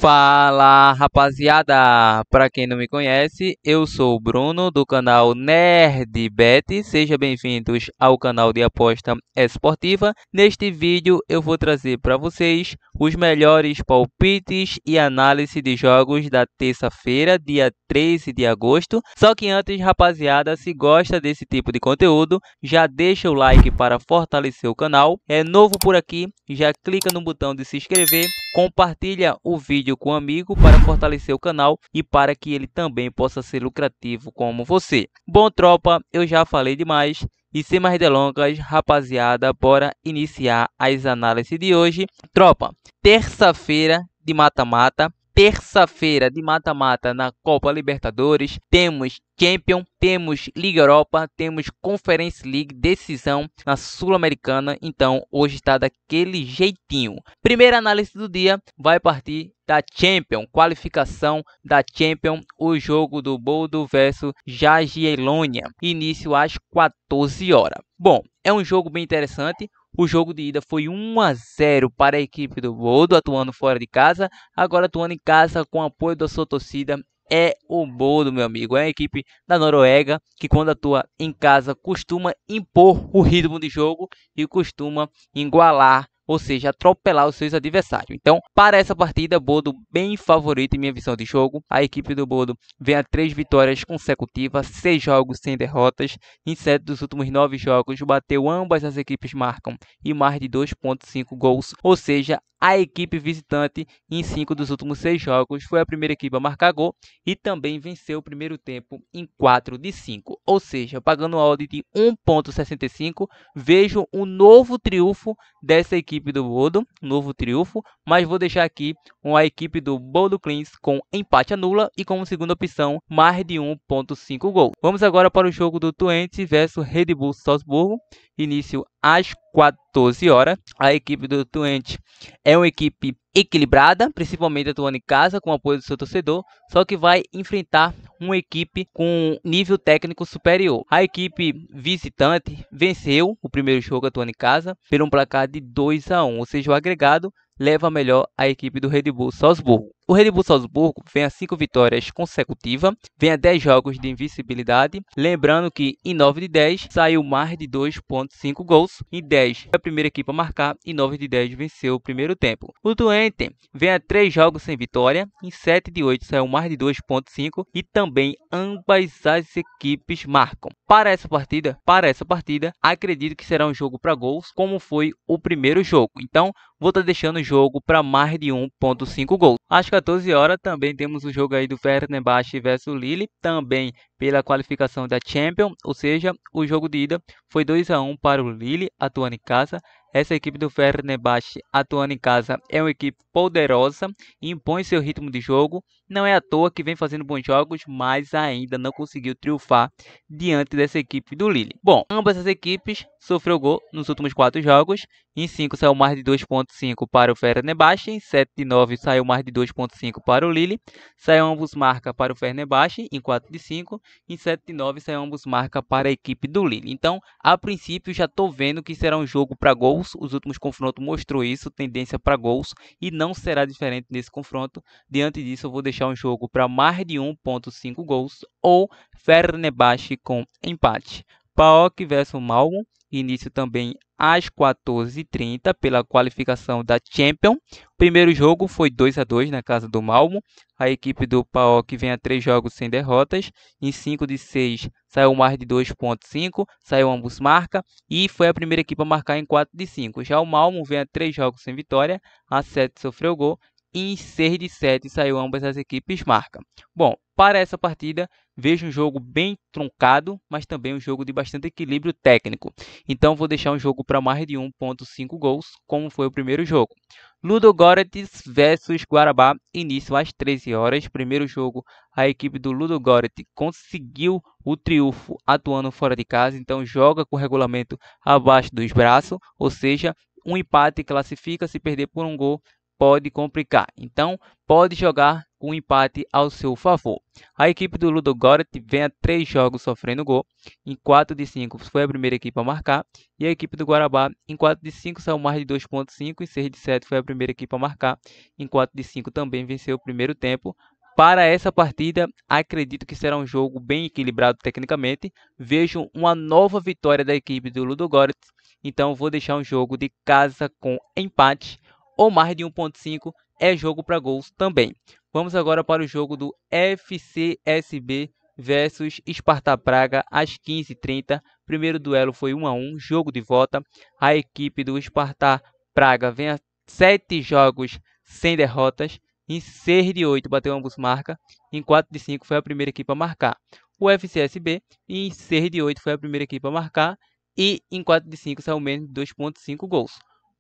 Fala rapaziada, para quem não me conhece, eu sou o Bruno do canal NerdBet. Sejam bem-vindos ao canal de aposta esportiva. Neste vídeo eu vou trazer para vocês os melhores palpites e análise de jogos da terça-feira, dia 13 de agosto. Só que antes, rapaziada, se gosta desse tipo de conteúdo, já deixa o like para fortalecer o canal. É novo por aqui, já clica no botão de se inscrever, compartilha o vídeo com um amigo para fortalecer o canal e para que ele também possa ser lucrativo como você. Bom, tropa, eu já falei demais e sem mais delongas, rapaziada, bora iniciar as análises de hoje. Tropa, terça-feira de mata-mata. Terça-feira de mata-mata na Copa Libertadores, temos Champions, temos Liga Europa, temos Conference League, decisão na Sul-Americana, então hoje está daquele jeitinho. Primeira análise do dia vai partir da Champions, qualificação da Champions, o jogo do Bodo versus Jagiellonia, início às 14 horas. Bom, é um jogo bem interessante. O jogo de ida foi 1-0 para a equipe do Bodo, atuando fora de casa. Agora atuando em casa com apoio da sua torcida é o Bodo, meu amigo. É a equipe da Noruega que quando atua em casa costuma impor o ritmo de jogo e costuma igualar, ou seja, atropelar os seus adversários. Então, para essa partida, Bodo bem favorito em minha visão de jogo. A equipe do Bodo vem a 3 vitórias consecutivas, 6 jogos sem derrotas. Em 7 dos últimos 9 jogos, bateu ambas as equipes marcam e mais de 2,5 gols. Ou seja, a equipe visitante em 5 dos últimos 6 jogos foi a primeira equipe a marcar gol e também venceu o primeiro tempo em 4 de 5. Ou seja, pagando a odd de 1,65, vejo um novo triunfo dessa equipe do Bodo, novo triunfo, mas vou deixar aqui uma equipe do Bodo Clins com empate anula e como segunda opção mais de 1,5 gol. Vamos agora para o jogo do Twente versus Red Bull Salzburgo, início às 14 horas. A equipe do Twente é uma equipe equilibrada, principalmente atuando em casa com o apoio do seu torcedor, só que vai enfrentar uma equipe com nível técnico superior. A equipe visitante venceu o primeiro jogo atuando em casa por um placar de 2-1, ou seja, o agregado leva melhor a equipe do Red Bull Salzburgo. O Red Bull Salzburgo vem a 5 vitórias consecutivas, vem a 10 jogos de invencibilidade, lembrando que em 9 de 10 saiu mais de 2,5 gols, em 10 foi a primeira equipe a marcar e 9 de 10 venceu o primeiro tempo. O Twente vem a 3 jogos sem vitória, em 7 de 8 saiu mais de 2,5 e também ambas as equipes marcam. Para essa partida, acredito que será um jogo para gols, como foi o primeiro jogo. Então, vou estar deixando o jogo para mais de 1,5 gols. Às 14 horas também temos o jogo aí do Fenerbahçe versus Lille, também pela qualificação da Champions, ou seja, o jogo de ida foi 2-1 para o Lille, atuando em casa. Essa equipe do Fenerbahçe atuando em casa é uma equipe poderosa, impõe seu ritmo de jogo. Não é à toa que vem fazendo bons jogos, mas ainda não conseguiu triunfar diante dessa equipe do Lille. Bom, ambas as equipes sofreu gol nos últimos 4 jogos. Em 5 saiu mais de 2,5 para o Fenerbahçe, em 7 de 9 saiu mais de 2,5 para o Lille. Saiu ambos marca para o Fenerbahçe em 4 de 5, em 7 de 9 saiu ambos marca para a equipe do Lille. Então, a princípio já estou vendo que será um jogo para gols. Os últimos confrontos mostrou isso, tendência para gols, e não será diferente nesse confronto. Diante disso, eu vou deixar um jogo para mais de 1,5 gols ou Fenerbahçe com empate. PAOK versus Malmö, início também às 14h30 pela qualificação da Champions. O primeiro jogo foi 2-2 na casa do Malmö. A equipe do PAOK vem a 3 jogos sem derrotas. Em 5 de 6 saiu mais de 2,5, saiu ambos marca e foi a primeira equipe a marcar em 4 de 5. Já o Malmö vem a 3 jogos sem vitória, a 7 sofreu gol e em 6 de 7 saiu ambas as equipes marca. Bom, para essa partida, vejo um jogo bem truncado, mas também um jogo de bastante equilíbrio técnico. Então, vou deixar um jogo para mais de 1,5 gols, como foi o primeiro jogo. Ludogorets versus Guarabá, início às 13 horas. Primeiro jogo, a equipe do Ludogorets conseguiu o triunfo atuando fora de casa, então joga com o regulamento abaixo dos braços, ou seja, um empate classifica, se perder por um gol, pode complicar. Então, pode jogar com empate ao seu favor. A equipe do Ludogorets vem a 3 jogos sofrendo gol. Em 4 de 5 foi a primeira equipe a marcar. E a equipe do Guarabá, em 4 de 5 saiu mais de 2,5. Em 6 de 7 foi a primeira equipe a marcar. Em 4 de 5 também venceu o primeiro tempo. Para essa partida, acredito que será um jogo bem equilibrado tecnicamente. Vejo uma nova vitória da equipe do Ludogorets. Então, vou deixar um jogo de casa com empate ou mais de 1,5 é jogo para gols também. Vamos agora para o jogo do FCSB versus Sparta Praga às 15h30. Primeiro duelo foi 1-1, jogo de volta. A equipe do Sparta Praga vem a 7 jogos sem derrotas. Em 6 de 8 bateu ambos marca. Em 4 de 5 foi a primeira equipe a marcar. O FCSB em 6 de 8 foi a primeira equipe a marcar. E em 4 de 5 saiu menos de 2,5 gols.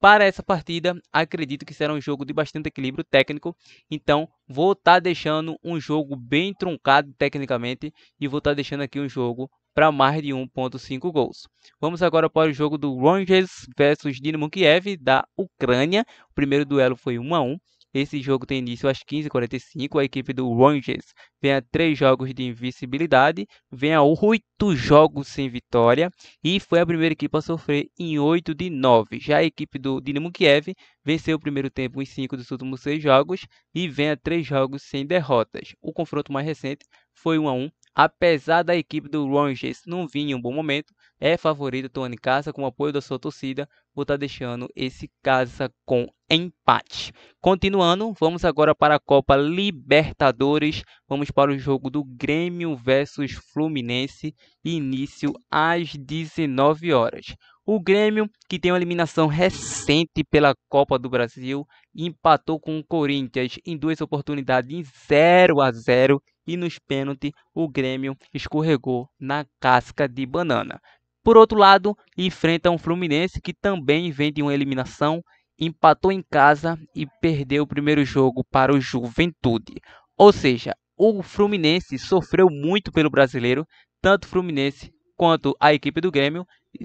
Para essa partida, acredito que será um jogo de bastante equilíbrio técnico, então vou estar deixando um jogo bem truncado tecnicamente e vou estar deixando aqui um jogo para mais de 1,5 gols. Vamos agora para o jogo do Rangers versus Dynamo Kiev da Ucrânia. O primeiro duelo foi 1-1. Esse jogo tem início às 15h45. A equipe do Rangers vem a 3 jogos de invencibilidade, vem a 8 jogos sem vitória e foi a primeira equipe a sofrer em 8 de 9. Já a equipe do Dynamo Kiev venceu o primeiro tempo em 5 dos últimos 6 jogos e vem a 3 jogos sem derrotas. O confronto mais recente foi 1-1. Apesar da equipe do Rangers não vir em um bom momento, é favorito, estou em casa com o apoio da sua torcida, vou estar deixando esse casa com empate. Continuando, vamos agora para a Copa Libertadores, vamos para o jogo do Grêmio versus Fluminense, início às 19 horas. O Grêmio, que tem uma eliminação recente pela Copa do Brasil, empatou com o Corinthians em 2 oportunidades em 0-0 e nos pênaltis o Grêmio escorregou na casca de banana. Por outro lado, enfrenta um Fluminense que também vem de uma eliminação, empatou em casa e perdeu o primeiro jogo para o Juventude. Ou seja, o Fluminense sofreu muito pelo brasileiro, tanto o Fluminense quanto a equipe do Grêmio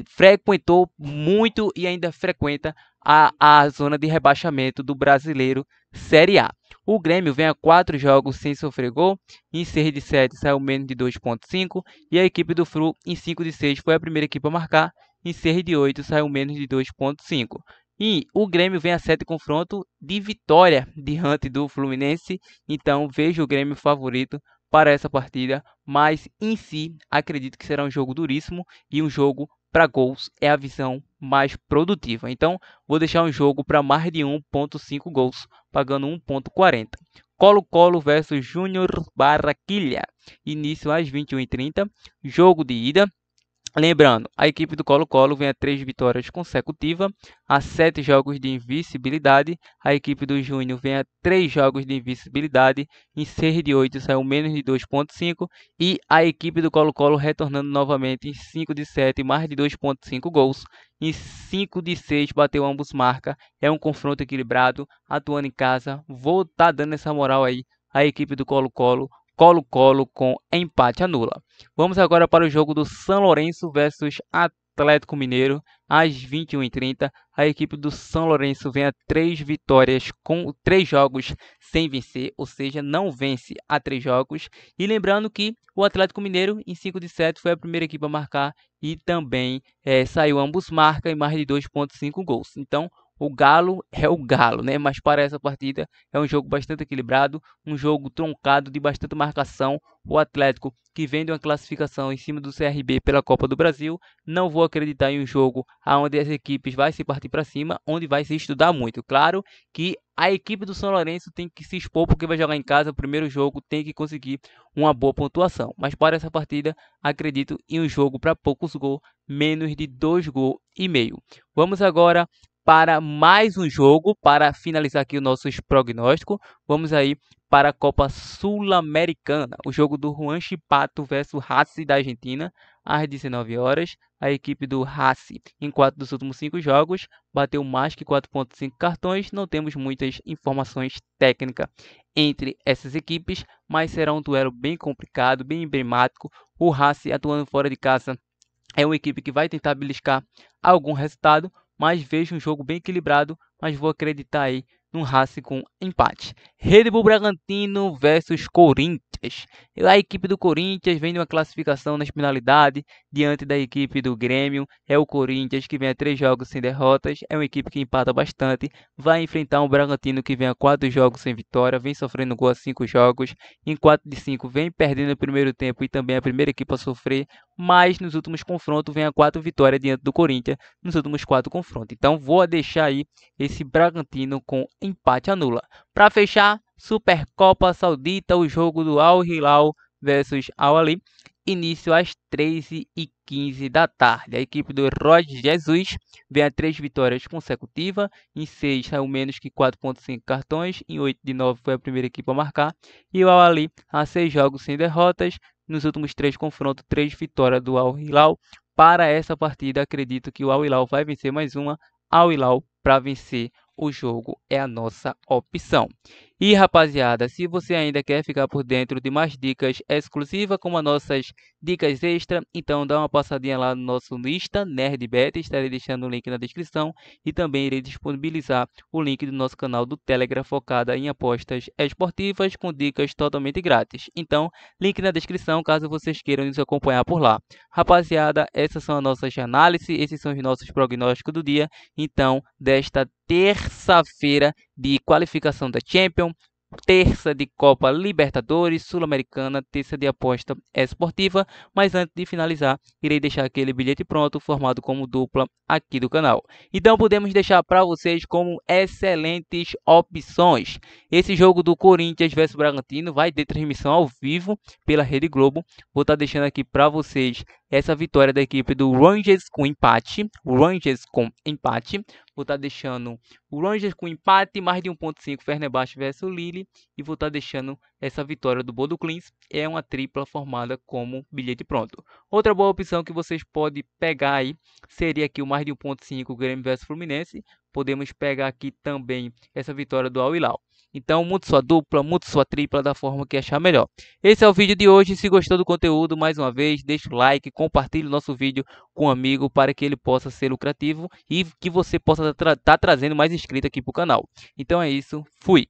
frequentou muito e ainda frequenta a zona de rebaixamento do brasileiro Série A. O Grêmio vem a 4 jogos sem sofrer gol, em 6 de 7 saiu menos de 2,5 e a equipe do Flu em 5 de 6 foi a primeira equipe a marcar, em 6 de 8 saiu menos de 2,5. E o Grêmio vem a 7 confrontos de vitória diante do Fluminense, então vejo o Grêmio favorito para essa partida, mas em si acredito que será um jogo duríssimo e um jogo para gols é a visão mais produtiva. Então, vou deixar um jogo para mais de 1,5 gols, pagando 1,40. Colo-Colo versus Júnior Barranquilla. Início às 21h30. Jogo de ida. Lembrando, a equipe do Colo-Colo vem a 3 vitórias consecutivas, a 7 jogos de invencibilidade. A equipe do Júnior vem a 3 jogos de invencibilidade, em 6 de 8 saiu menos de 2,5. E a equipe do Colo-Colo retornando novamente em 5 de 7, mais de 2,5 gols. Em 5 de 6 bateu ambos marca, é um confronto equilibrado, atuando em casa. Vou estar dando essa moral aí à equipe do Colo-Colo. Colo-Colo com empate anula. Vamos agora para o jogo do São Lourenço versus Atlético Mineiro, às 21h30. A equipe do São Lourenço vem a 3 vitórias com 3 jogos sem vencer, ou seja, não vence há 3 jogos. E lembrando que o Atlético Mineiro, em 5 de 7, foi a primeira equipe a marcar e também saiu ambos marca em mais de 2,5 gols. Então, o Galo é o Galo, né? Mas para essa partida é um jogo bastante equilibrado, um jogo truncado de bastante marcação. O Atlético, que vem de uma classificação em cima do CRB pela Copa do Brasil, não vou acreditar em um jogo onde as equipes vai se partir para cima, onde vai se estudar muito. Claro que a equipe do São Lourenço tem que se expor porque vai jogar em casa, o primeiro jogo tem que conseguir uma boa pontuação. Mas para essa partida, acredito em um jogo para poucos gols, menos de 2,5 gols. Vamos agora para mais um jogo, para finalizar aqui os nossos prognósticos. Vamos aí para a Copa Sul-Americana, o jogo do Juan Chipato versus Racing da Argentina, às 19 horas. A equipe do Racing, em 4 dos últimos 5 jogos, bateu mais que 4,5 cartões. Não temos muitas informações técnicas entre essas equipes, mas será um duelo bem complicado, bem emblemático. O Racing, atuando fora de casa, é uma equipe que vai tentar beliscar algum resultado, mas vejo um jogo bem equilibrado, mas vou acreditar aí num Racing com empate. Red Bull Bragantino versus Corinthians. A equipe do Corinthians vem de uma classificação nas penalidades diante da equipe do Grêmio. É o Corinthians que vem a 3 jogos sem derrotas. É uma equipe que empata bastante. Vai enfrentar um Bragantino que vem a 4 jogos sem vitória. Vem sofrendo gol a 5 jogos. Em 4 de 5 vem perdendo no primeiro tempo e também a primeira equipe a sofrer. Mas nos últimos confrontos vem a 4 vitórias diante do Corinthians nos últimos 4 confrontos. Então vou deixar aí esse Bragantino com empate anula. Para fechar, Supercopa Saudita, o jogo do Al Hilal versus Al Ahly, início às 13h15 da tarde. A equipe do Jorge Jesus vem a 3 vitórias consecutivas, em 6 saiu menos que 4.5 cartões, em 8 de 9 foi a primeira equipe a marcar, e o Al Ahly a 6 jogos sem derrotas, nos últimos 3 confrontos, 3 vitórias do Al Hilal. Para essa partida, acredito que o Al Hilal vai vencer mais uma. Al Hilal para vencer o jogo é a nossa opção. E rapaziada, se você ainda quer ficar por dentro de mais dicas exclusivas, como as nossas dicas extra, então dá uma passadinha lá no nosso Insta, NerdBet, estarei deixando o link na descrição e também irei disponibilizar o link do nosso canal do Telegram focada em apostas esportivas com dicas totalmente grátis. Então, link na descrição caso vocês queiram nos acompanhar por lá. Rapaziada, essas são as nossas análises, esses são os nossos prognósticos do dia. Então, desta terça-feira de qualificação da Champions, terça de Copa Libertadores, Sul-Americana, terça de aposta esportiva. Mas antes de finalizar, irei deixar aquele bilhete pronto, formado como dupla aqui do canal. Então podemos deixar para vocês como excelentes opções. Esse jogo do Corinthians versus Bragantino vai ter transmissão ao vivo pela Rede Globo. Vou estar deixando aqui para vocês essa vitória da equipe do Rangers com empate. Vou estar deixando o Rangers com empate, mais de 1.5 Fenerbahçe versus Lille. E vou estar deixando essa vitória do Bodo Klimt. É uma tripla formada como bilhete pronto. Outra boa opção que vocês podem pegar aí seria aqui o mais de 1.5 Grêmio versus Fluminense. Podemos pegar aqui também essa vitória do Al Hilal. Então, mude sua dupla, mude sua tripla da forma que achar melhor. Esse é o vídeo de hoje. Se gostou do conteúdo, mais uma vez, deixa o like, compartilhe o nosso vídeo com um amigo para que ele possa ser lucrativo e que você possa estar trazendo mais inscritos aqui para o canal. Então é isso, fui!